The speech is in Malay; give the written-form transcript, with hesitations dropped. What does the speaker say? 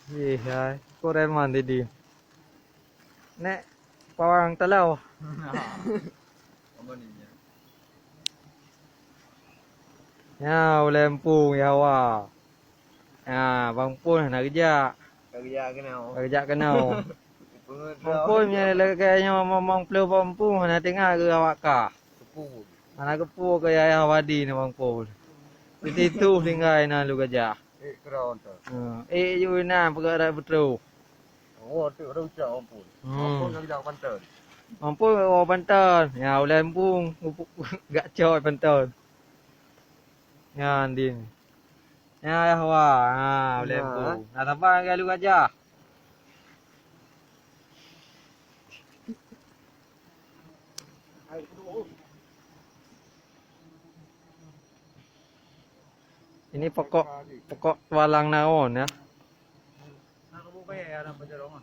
Iya, Koreman tadi. Nek pawang telau. Apa ni? Ya, lempung ya wa. Ya, bang pun nak kerja. Kerja kena. Kerja kena. Pengedraw. Bang pun punya kayaknya memang perlu bampu nak tengah ke awak ka. Kepu. Mana kepu ke ya wadi ni bang pun. Jadi tu tinggal nak lu kerja. Kerana tu. You na perkara betul. Oh, tu orang ucap ampun. Ampun nak kerja pantai. Mampu orang Banten. Ya, lempung gak coy Banten. Ya, andin. Ya, ya wah. Ha, lempung. Nak tambah ke lu kerja? Ini pokok walang naon ya. Nak kamu bayar nak baca rumah.